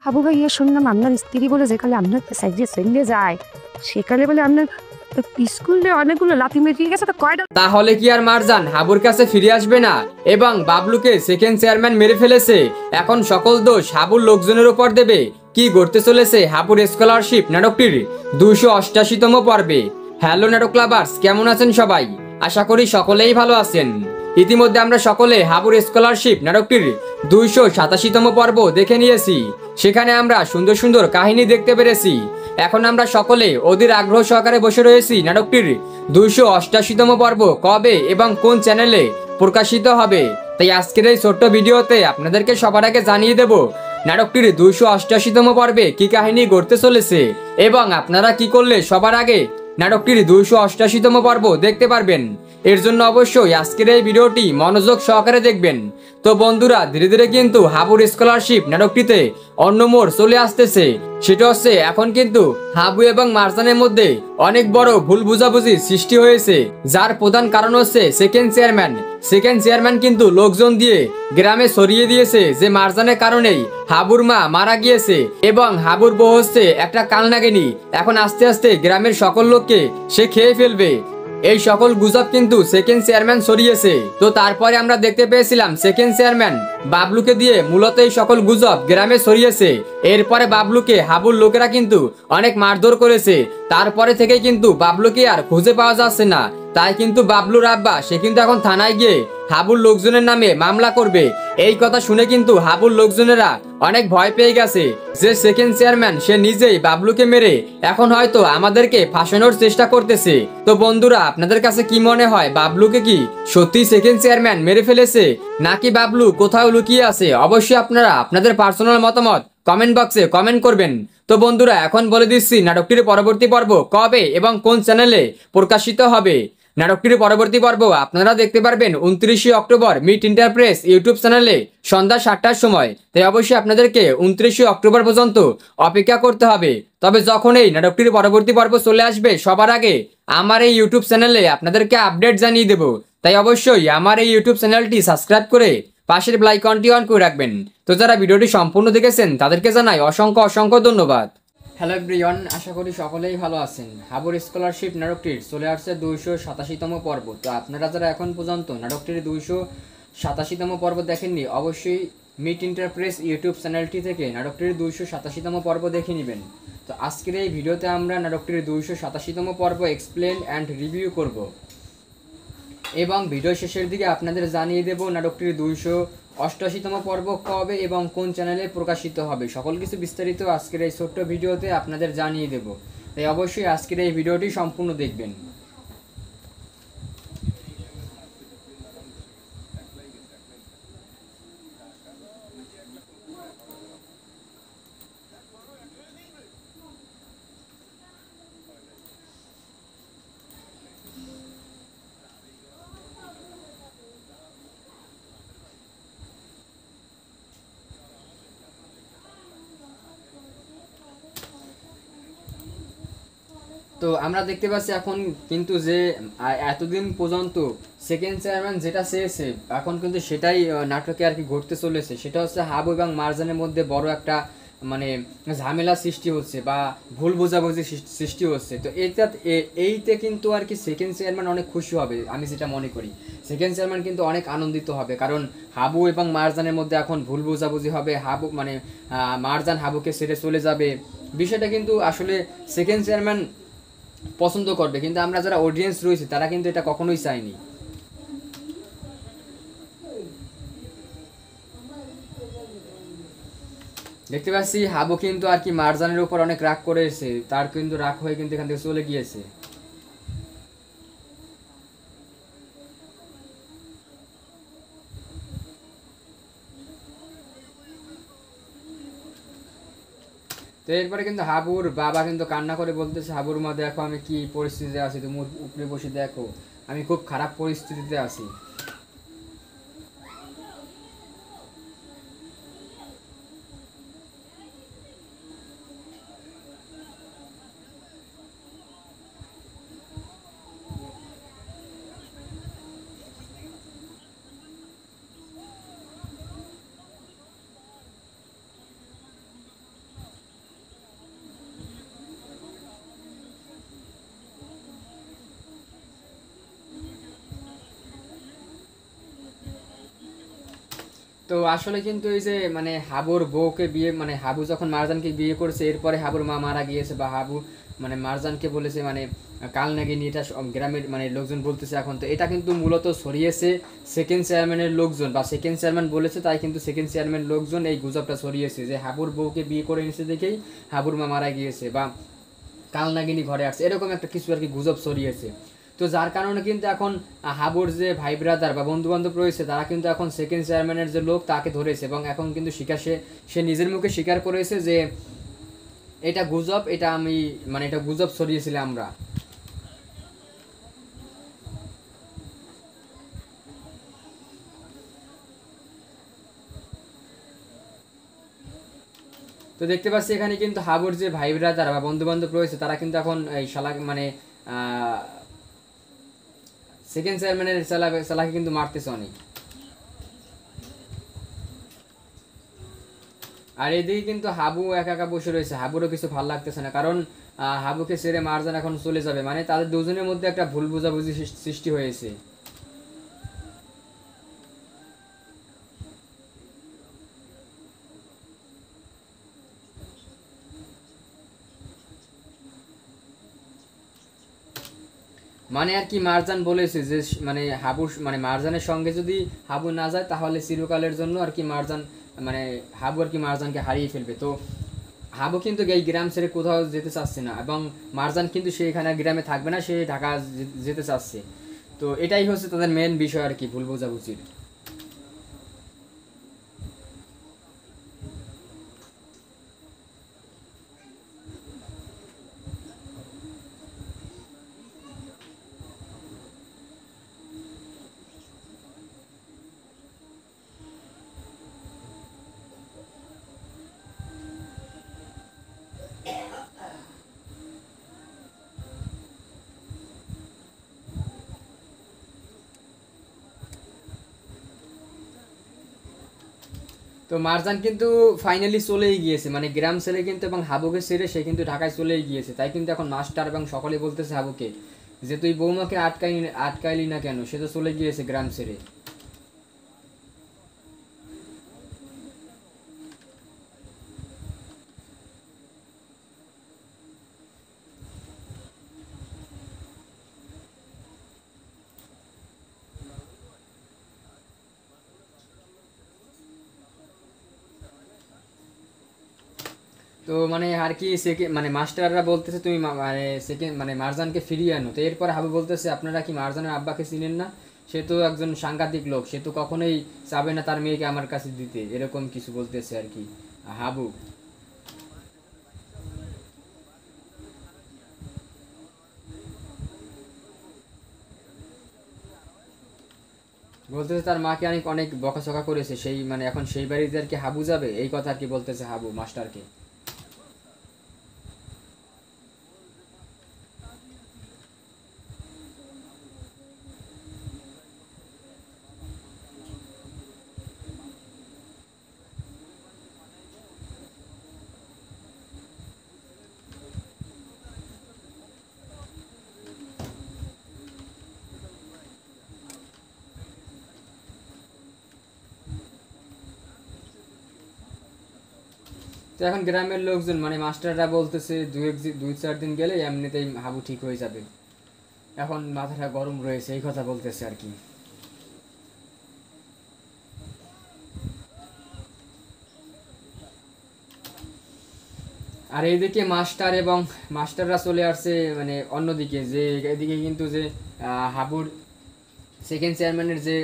হাবু ভাইয়া শুনলাম আপনার স্ত্রী বলে যেকালে আপনার সাইডে চলে যায় সেকালে বলে আপনার স্কুলে অনেকগুলো লাথি মেরে গেছে তো কয়টা। তাহলে কি আর মারজান হাবুর কাছে ফিরে আসবে না এবং বাবলুকে সেকেন্ড চেয়ারম্যান মেরে ফেলেছে, এখন সকল দোষ হাবুর লোকজনের উপর দেবে? কি ঘটতে চলেছে হাবুর স্কলারশিপ নাটকটির 288তম পর্বে। হ্যালো নাটক লাভার্স, কেমন আছেন সবাই? আশা করি সকলেই ভালো আছেন। ইতিমধ্যে আমরা সকলে হাবুর স্কলারশিপ নাটকটির 287তম পর্ব দেখে নিয়েছি। সেখানে আমরা সুন্দর সুন্দর কাহিনী দেখতে পেরেছি। এখন আমরা সকলে অধীর আগ্রহ সহকারে বসে রয়েছি নাটকটির 288তম পর্ব কবে এবং কোন চ্যানেলে প্রকাশিত হবে। তাই আজকের এই ছোট্ট ভিডিওতে আপনাদেরকে সবার আগে জানিয়ে দেব নাটকটির 288তম পর্বে কি কাহিনী ঘটতে চলেছে এবং আপনারা কি করলে সবার আগে নাটকটির 288তম পর্ব দেখতে পারবেন। এর জন্য অবশ্যই আজকের এই ভিডিওটি মনোযোগ সহকারে দেখবেন। তো বন্ধুরা, ধীরে ধীরে কিন্তু হাবুর স্কলারশিপ নাটকটিতে অন্য মোড় চলে আসতেছে। সেটা হচ্ছে এখন কিন্তু হাবু এবং মারজানের মধ্যে অনেক বড় ভুল বুঝাবুঝি সৃষ্টি হয়েছে, যার প্রধান কারণ হচ্ছে সেকেন্ড চেয়ারম্যান কিন্তু লোকজন দিয়ে গ্রামে ছড়িয়ে দিয়েছে যে মারজানের কারণেই হাবুর মা মারা গিয়েছে এবং হাবুর বউ হচ্ছে একটা কালনাগিনী, এখন আস্তে আস্তে গ্রামের সকল লোককে সে খেয়ে ফেলবে। এই সকল গুজব কিন্তু সেকেন্ড চেয়ারম্যান ছড়িয়েছে। তো তারপরে আমরা দেখতে পেয়েছিলাম সেকেন্ড চেয়ারম্যান বাবলুকে দিয়ে মূলত এই সকল গুজব গ্রামে ছড়িয়েছে। এরপরে বাবলুকে হাবুর লোকেরা কিন্তু অনেক মারধর করেছে। তারপরে থেকে কিন্তু বাবলুকে আর খুঁজে পাওয়া যাচ্ছে না। তাই কিন্তু বাবলুর আব্বা সে কিন্তু এখন থানায় গিয়ে হাবুর লোকজনের নামে মামলা করবে। এই কথা শুনে কিন্তু হাবুর লোকজনেরা অনেক ভয় পেয়ে গেছে যে সেকেন্ড চেয়ারম্যান সে নিজেই বাবলুকে মেরে এখন হয়তো আমাদেরকে ফাঁসানোর চেষ্টা করতেছে। তো বন্ধুরা, আপনাদের কাছে কি মনে হয়, বাবলুকে কি সত্যি সেকেন্ড চেয়ারম্যান মেরে ফেলেছে নাকি বাবলু কোথাও লুকিয়ে আছে? অবশ্যই আপনারা আপনাদের পার্সোনাল মতামত কমেন্ট বক্সে কমেন্ট করবেন। তো বন্ধুরা, এখন বলে দিচ্ছি নাটকটির পরবর্তী পর্ব কবে এবং কোন চ্যানেলে প্রকাশিত হবে। নাটকটির পরবর্তী পর্ব আপনারা দেখতে পারবেন 29 অক্টোবর মিট ইন্টারপ্রেস ইউটিউব চ্যানেলে সন্ধ্যা 7টার সময়। তাই অবশ্যই আপনাদেরকে 29 অক্টোবর পর্যন্ত অপেক্ষা করতে হবে। তবে যখন এই নাটকটির পরবর্তী পর্ব চলে আসবে সবার আগে আমার এই ইউটিউব চ্যানেলে আপনাদেরকে আপডেট জানিয়ে দেব। তাই অবশ্যই আমার এই ইউটিউব চ্যানেলটি সাবস্ক্রাইব করে পাশের বেল আইকনটি অন করে রাখবেন। তো যারা ভিডিওটি সম্পূর্ণ দেখেছেন তাদেরকে জানাই অসংখ্য অসংখ্য ধন্যবাদ। হ্যালো এভরিওয়ান, আশা করি সকলেই ভালো আছেন। হাবুর স্কলারশিপ নাটকটির চলে আসছে 287তম পর্ব। তো আপনারা যারা এখন পর্যন্ত নাটকটির 287তম পর্ব দেখেননি, অবশ্যই মিট ইন্টারপ্রেস ইউটিউব চ্যানেলটি থেকে নাটকটির 287তম পর্ব দেখে নেবেন। তো আজকের এই ভিডিওতে আমরা নাটকটির 287তম পর্ব এক্সপ্লেন অ্যান্ড রিভিউ করব এবং ভিডিও শেষের দিকে আপনাদের জানিয়ে দেব নাটকটির 288তম পর্ব কবে এবং কোন চ্যানেলে প্রকাশিত হবে। সকল কিছু বিস্তারিত আজকের এই ছোট্ট ভিডিওতে আপনাদের জানিয়ে দেব। তাই অবশ্যই আজকের এই ভিডিওটি সম্পূর্ণ দেখবেন। তো আমরা দেখতে পাচ্ছি এখন কিন্তু যে এতদিন পর্যন্ত সেকেন্ড চেয়ারম্যান যেটা চেয়েছে এখন কিন্তু সেটাই নাটকে আর কি ঘটতে চলেছে। সেটা হচ্ছে হাবু এবং মারজানের মধ্যে বড় একটা মানে ঝামেলা সৃষ্টি হচ্ছে বা ভুল বোঝাবুঝি সৃষ্টি হচ্ছে। তো এইতে কিন্তু আর কি সেকেন্ড চেয়ারম্যান অনেক খুশি হবে, আমি যেটা মনে করি। সেকেন্ড চেয়ারম্যান কিন্তু অনেক আনন্দিত হবে, কারণ হাবু এবং মারজানের মধ্যে এখন ভুল বোঝাবুঝি হবে। হাবু মানে মারজান হাবুকে ছেড়ে চলে যাবে, বিষয়টা কিন্তু আসলে সেকেন্ড চেয়ারম্যান পছন্দ করবে, কিন্তু আমরা যারা অডিয়েন্স রয়েছি তারা কিন্তু এটা কখনোই চাইনি। দেখতে পাচ্ছি হাবু কিন্তু আর কি মারজানের উপর অনেক রাগ করেছে, তার কিন্তু রাগ হয়ে কিন্তু এখান থেকে চলে গিয়েছে। তো এরপরে কিন্তু হাবুর বাবা কিন্তু কান্না করে বলতেছে, হাবুর মা দেখো আমি কি পরিস্থিতিতে আছি, তুমি উপরে বসে দেখো আমি খুব খারাপ পরিস্থিতিতে আছি। তো আসলে কিন্তু এই যে মানে হাবুর বউকে বিয়ে মানে হাবু যখন মারজানকে বিয়ে করেছে এরপরে হাবুর মা মারা গিয়েছে, বা হাবু মানে মারজানকে বলেছে মানে কাল নাগিনী, এটা গ্রামের মানে লোকজন বলতেছে এখন। তো এটা কিন্তু মূলত ছড়িয়েছে সেকেন্ড চেয়ারম্যানের লোকজন, বা সেকেন্ড চেয়ারম্যান বলেছে তাই কিন্তু সেকেন্ড চেয়ারম্যান লোকজন এই গুজবটা ছড়িয়েছে যে হাবুর বউকে বিয়ে করে এনেছে দেখেই হাবুর মা মারা গিয়েছে, বা কালনাগিনী ঘরে আসছে, এরকম একটা কিছু আর কি গুজব ছড়িয়েছে। তো যার কারণে কিন্তু এখন হাবুর যে ভাই ব্রাদার বা বন্ধু বান্ধব রয়েছে তারা কিন্তু এখন সেকেন্ড চেয়ারম্যানের যে লোক তাকে ধরেছে, এবং এখন কিন্তু স্বীকার সে নিজের মুখে স্বীকার করেছে যে এটা গুজব, এটা আমি মানে এটা গুজব ছড়িয়েছিলাম আমরা। তো দেখতে পাচ্ছি এখানে কিন্তু হাবুর যে ভাই ব্রাদার বা বন্ধু বান্ধব রয়েছে তারা কিন্তু এখন এই শালা মানে সেকেন্ড চেয়ারম্যানের চালাকে কিন্তু মারতেছে অনেক। আর এদিকে কিন্তু হাবু একা একা বসে রয়েছে, হাবুরও কিছু ভালো লাগতেছে না, কারণ হাবুকে ছেড়ে মারজান এখন চলে যাবে, মানে তাদের দুজনের মধ্যে একটা ভুল বোঝাবুঝি সৃষ্টি হয়েছে। মানে আর কি মারজান বলেছে যে মানে হাবু মানে মারজানের সঙ্গে যদি হাবু না যায় তাহলে চিরকালের জন্য আর কি মারজান মানে হাবু আর কি মারজানকে হারিয়ে ফেলবে। তো হাবু কিন্তু এই গ্রাম ছেড়ে কোথাও যেতে চাচ্ছে না, এবং মারজান কিন্তু সে এখানে গ্রামে থাকবে না, সে ঢাকা যেতে চাচ্ছে। তো এটাই হচ্ছে তাদের মেন বিষয় আর কি, ভুল বোঝাবুঝির। তো মারজান কিন্তু ফাইনালি চলেই গিয়েছে, মানে গ্রাম ছেড়ে কিন্তু, এবং হাবুকে ছেড়ে সে কিন্তু ঢাকায় চলেই গিয়েছে। তাই কিন্তু এখন মাস্টার এবং সকলেই বলতেছে হাবুকে যে তুই বৌমাকে আটকাইলি না কেন, সে তো চলে গিয়েছে গ্রাম ছেড়ে। তো মানে আর কি মানে মাস্টাররা বলতেছে তুমি মানে সেকেন্ড মানে মারজানকে ফিরিয়ে আনো। তো এরপর হাবু বলতেছে আপনারা কি মারজানের আব্বাকে চিনেন না? সে তো একজন সাংঘাতিক লোক, সে তো কখনোই চাবে না তার মেয়েকে আমার কাছে দিতে, এরকম কিছু বলতেছে আর কি হাবু। বলতেছে তার মাকে অনেক অনেক বকাঝকা করেছে, সেই মানে এখন সেই বাড়িতে আর কি হাবু যাবে, এই কথা আর কি বলতেছে হাবু মাস্টারকে। তো এখন গ্রামের লোকজন মানে মাস্টাররা বলতেছে দুই চার দিন গেলে এমনিতেই হাবু ঠিক হয়ে যাবে, এখন মাথাটা গরম রয়েছে এই কথা বলতেছে আর কি। আর এইদিকে মাস্টার এবং মাস্টাররা চলে আসছে মানে অন্যদিকে, যে এদিকে কিন্তু যে হাবুর সেকেন্ড চেয়ারম্যানের যে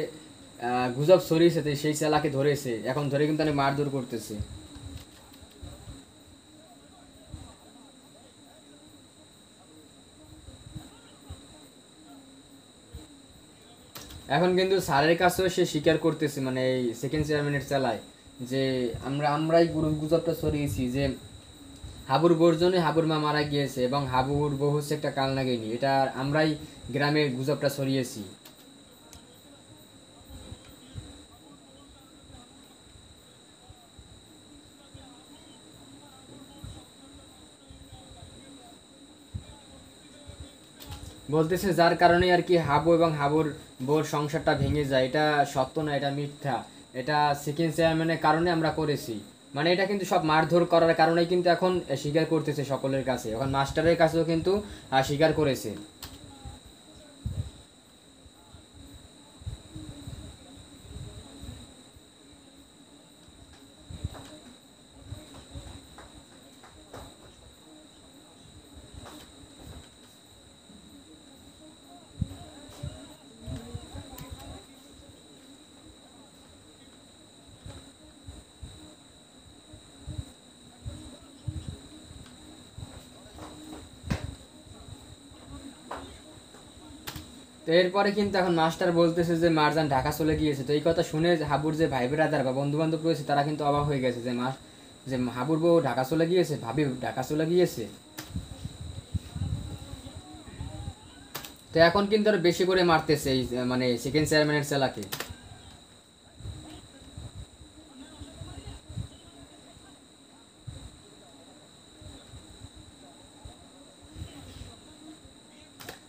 গুজব ছড়িয়েছে সেই চালাকে ধরেছে, এখন ধরে কিন্তু অনেক মারধর করতেছে। এখন কিন্তু স্যারের কাছেও সে স্বীকার করতেছে, মানে এই সেকেন্ড চেয়ারম্যানের চালায় যে আমরাই গুজবটা ছড়িয়েছি যে হাবুর বোর জন্য হাবুর মা মারা গিয়েছে, এবং হাবুর বউ হচ্ছে একটা কালনাগিনী, এটা আমরাই গ্রামে গুজবটা ছড়িয়েছি। বলতেছে যার কারণে আর কি হাবু এবং হাবুর বউর সংসারটা ভেঙে যায়, এটা সত্য না, এটা মিথ্যা। এটা সেকেন্ড চেয়ারম্যানের কারণে আমরা করেছি। মানে এটা কিন্তু সব মারধর করার কারণেই কিন্তু এখন স্বীকার করতেছে সকলের কাছে, এখন মাস্টারের কাছেও কিন্তু স্বীকার করেছে। তো এরপরে কিন্তু এখন মাস্টার বলতেছে যে মারজান ঢাকা চলে গিয়েছে। তো এই কথা শুনে হাবুর যে ভাই ব্রাদার বা বন্ধু বান্ধব রয়েছে তারা কিন্তু অবাক হয়ে গেছে যে যে হাবুর বউ ঢাকা চলে গিয়েছে, ভাবি ঢাকা চলে গিয়েছে। তো এখন কিন্তু আরো বেশি করে মারতেছে এই মানে সেকেন্ড চেয়ারম্যানের চেলাকে।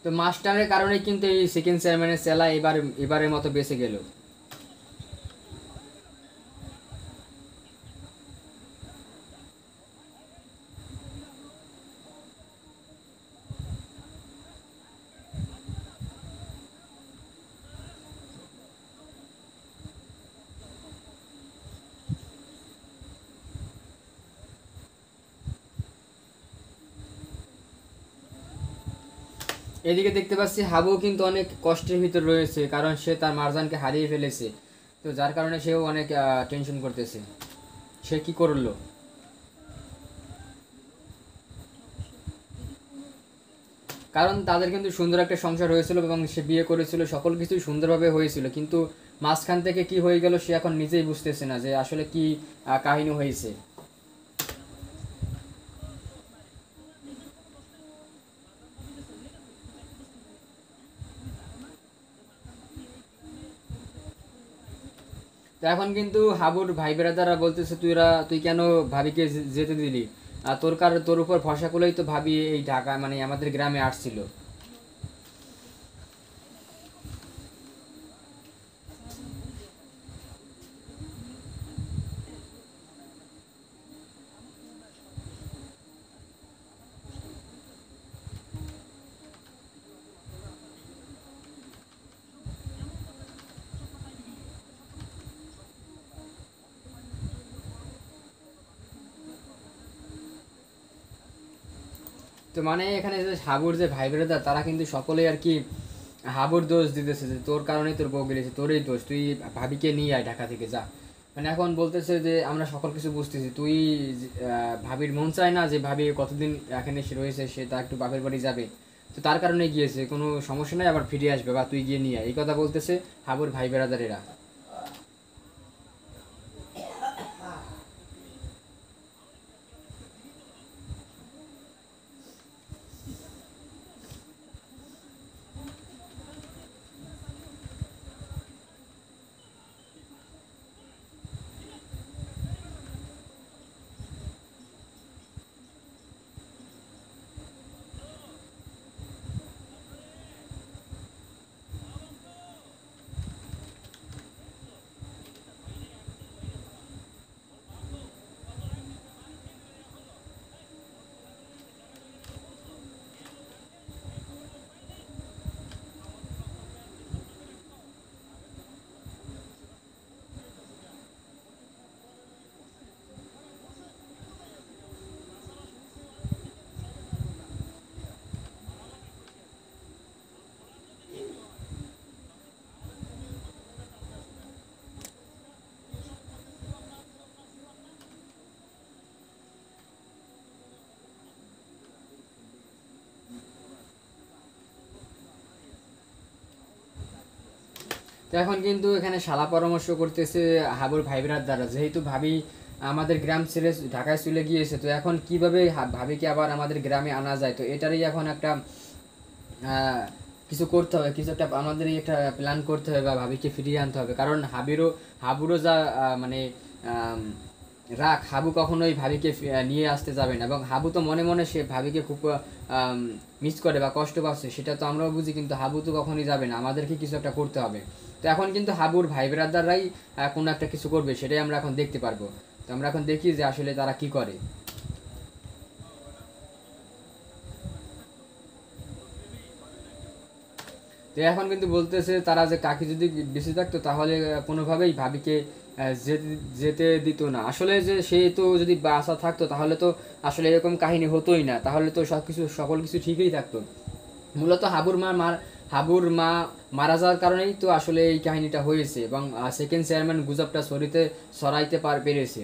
তো মাস্টারের কারণে কিন্তু এই সেকেন্ড চেয়ারম্যানের চেলা এবারের মতো বেঁচে গেল। এদিকে দেখতে পাচ্ছি হাবু কিন্তু অনেক কষ্টের ভিতর রয়েছে, কারণ সে তার মারজানকে হারিয়ে ফেলেছে। তো যার কারণে সেও অনেক টেনশন করতেছে, সে কি করলো। কারণ তাদের কিন্তু সুন্দর একটা সংসার হয়েছিল এবং সে বিয়ে করেছিল, সকল কিছুই সুন্দরভাবে হয়েছিল, কিন্তু মাঝখান থেকে কি হয়ে গেল সে এখন নিজেই বুঝতেছে না যে আসলে কি কাহিনী হয়েছে। তো এখন কিন্তু হাবুর ভাই বেড়াদারা বলতেছে তুই কেন ভাবিকে যেতে দিলি, আর তোর উপর ভরসা করলেই তো ভাবি এই ঢাকা মানে আমাদের গ্রামে আসছিল। তো মানে এখানে যে হাবুর যে ভাই বেড়াদার তারা কিন্তু সকলেই আর কি হাবুর দোষ দিতেছে যে তোর কারণেই তোর বউ গেলেছে, তোরই দোষ, তুই ভাবিকে নিয়ে আয় ঢাকা থেকে যা। মানে এখন বলতেছে যে আমরা সকল কিছু বুঝতেছি, তুই ভাবির মন চায় না যে ভাবি কতদিন এখানে সে রয়েছে, সে তা একটু বাপের বাড়ি যাবে, তো তার কারণে গিয়েছে, কোনো সমস্যা নাই, আবার ফিরে আসবে, বা তুই গিয়ে নিয়ে আয়, এই কথা বলতেছে হাবুর ভাই বেড়াদারেরা। তো এখন কিন্তু এখানে শালা পরামর্শ করতেছে হাবুর ভাইবেরার দ্বারা, যেহেতু ভাবি আমাদের গ্রাম ছেড়ে ঢাকায় চলে গিয়েছে, তো এখন কিভাবে ভাবিকে আবার আমাদের গ্রামে আনা যায়, তো এটারই এখন একটা কিছু করতে হবে, কিছু একটা আমাদেরই একটা প্ল্যান করতে হবে বা ভাবিকে ফিরিয়ে আনতে হবে। কারণ হাবুরও যা মানে হাবু কখনোই ভাবিকে নিয়ে আসতে যাবে না, এবং হাবু তো মনে মনে সে ভাবিকে খুব মিস করে বা কষ্ট পাচ্ছে, সেটা তো আমরাও বুঝি, কিন্তু হাবু তো কখনোই যাবে না, আমাদেরকে কিছু একটা করতে হবে। তো এখন কিন্তু হাবুর ভাই ব্রাদাররাই কোনো একটা কিছু করবে, সেটাই আমরা এখন দেখতে পারবো। তো আমরা এখন দেখি যে আসলে তারা কি করে। তো এখন কিন্তু বলতেছে তারা যে কাকি যদি বেঁচে থাকতো তাহলে কোনোভাবেই ভাবিকে যেতে যেতে দিত না। আসলে যে সে তো যদি বাঁচা থাকতো তাহলে তো আসলে এরকম কাহিনী হতোই না, তাহলে তো সকল কিছু ঠিকই থাকতো। মূলত হাবুর মা মারা যাওয়ার কারণেই তো আসলে এই কাহিনীটা হয়েছে, এবং সেকেন্ড চেয়ারম্যান গুজবটা ছড়াইতে পেরেছে।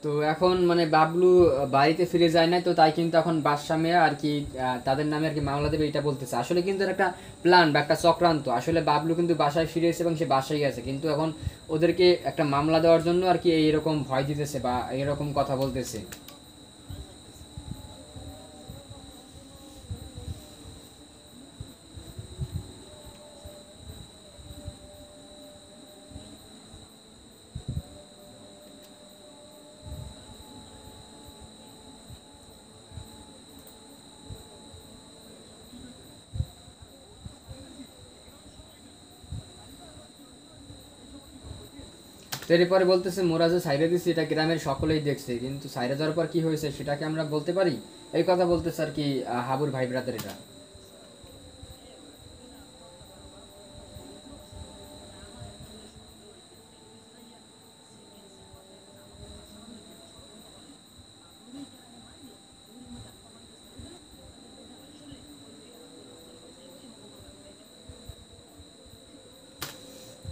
তো এখন মানে বাবলু বাড়িতে ফিরে যায় না, তো তাই কিন্তু এখন বাদশা মিয়া আর কি তাদের নামে আর কি মামলা দেবে এটা বলতেছে। আসলে কিন্তু এর একটা প্ল্যান বা একটা চক্রান্ত। আসলে বাবলু কিন্তু বাসায় ফিরে এসেছে এবং সে বাসায় গেছে, কিন্তু এখন ওদেরকে একটা মামলা দেওয়ার জন্য আর কি এইরকম ভয় দিতেছে বা এরকম কথা বলতেছে। তো এরপরে বলতেছে মোরা যে সাইরে দিচ্ছি এটা গ্রামের সকলেই দেখছে, কিন্তু সাইরে যাওয়ার পর কি হয়েছে সেটাকে আমরা বলতে পারি, এই কথা বলতেছে আর কি হাবুর ভাই ব্রাদার এটা।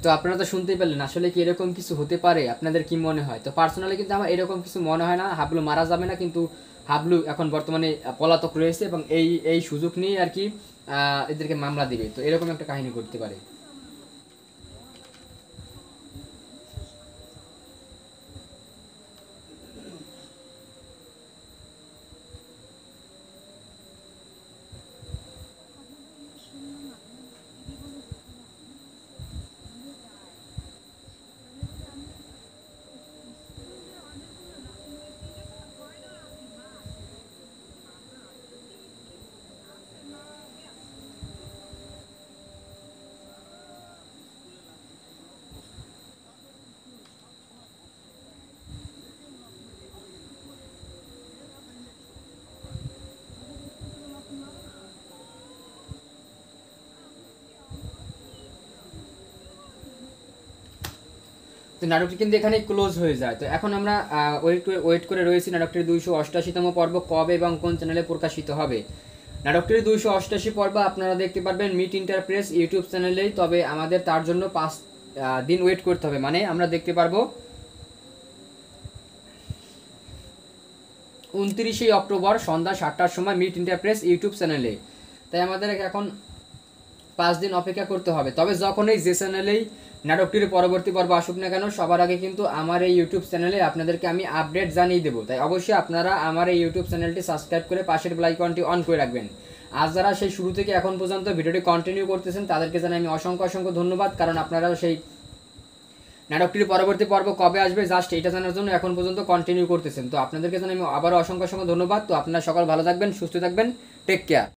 তো আপনারা তো শুনতেই পেলেন, আসলে কি এরকম কিছু হতে পারে? আপনাদের কি মনে হয়? তো পার্সোনালি কিন্তু আমার এরকম কিছু মনে হয় না, হাবলু মারা যাবে না, কিন্তু হাবলু এখন বর্তমানে পলাতক রয়েছে এবং এই এই সুযোগ নিয়ে আর কি এদেরকে মামলা দিবে। তো এরকম একটা কাহিনী করতে পারে। তো নাটকটি কিন্তু এখানেই ক্লোজ হয়ে যায়। তো এখন আমরা ওয়েট করে রয়েছি নাটকটির 288তম পর্ব কবে এবং কোন চ্যানেলে প্রকাশিত হবে। নাটকটির 288 পর্ব আপনারা দেখতে পারবেন মিট ইন্টারপ্রেস ইউটিউব চ্যানেলেই, তবে আমাদের তার জন্য 5 দিন ওয়েট করতে হবে। মানে আমরা দেখতে পারবো 29 অক্টোবর সন্ধ্যা 7টার সময় মিট ইন্টারপ্রেস ইউটিউব চ্যানেলে। তাই আমাদের এখন 5 দিন অপেক্ষা করতে হবে। তবে যখনই যে চ্যানেলেই নাটকটির পরবর্তী পর্ব আসুক না কেন, সবার আগে কিন্তু আমার এই ইউটিউব চ্যানেলে আপনাদেরকে আমি আপডেট জানিয়ে দেবো। তাই অবশ্যই আপনারা আমার এই ইউটিউব চ্যানেলটি সাবস্ক্রাইব করে পাশের বেল আইকনটি অন করে রাখবেন। আজ যারা সেই শুরু থেকে এখন পর্যন্ত ভিডিওটি কন্টিনিউ করতেছেন তাদেরকে জানাই আমি অসংখ্য ধন্যবাদ, কারণ আপনারা সেই নাটকটির পরবর্তী পর্ব কবে আসবে জাস্ট এটা জানার জন্য এখন পর্যন্ত কন্টিনিউ করতেছেন। তো আপনাদেরকে জানাই আমি আবারও অসংখ্য ধন্যবাদ। তো আপনারা সকল ভালো থাকবেন, সুস্থ থাকবেন, টেক কেয়ার।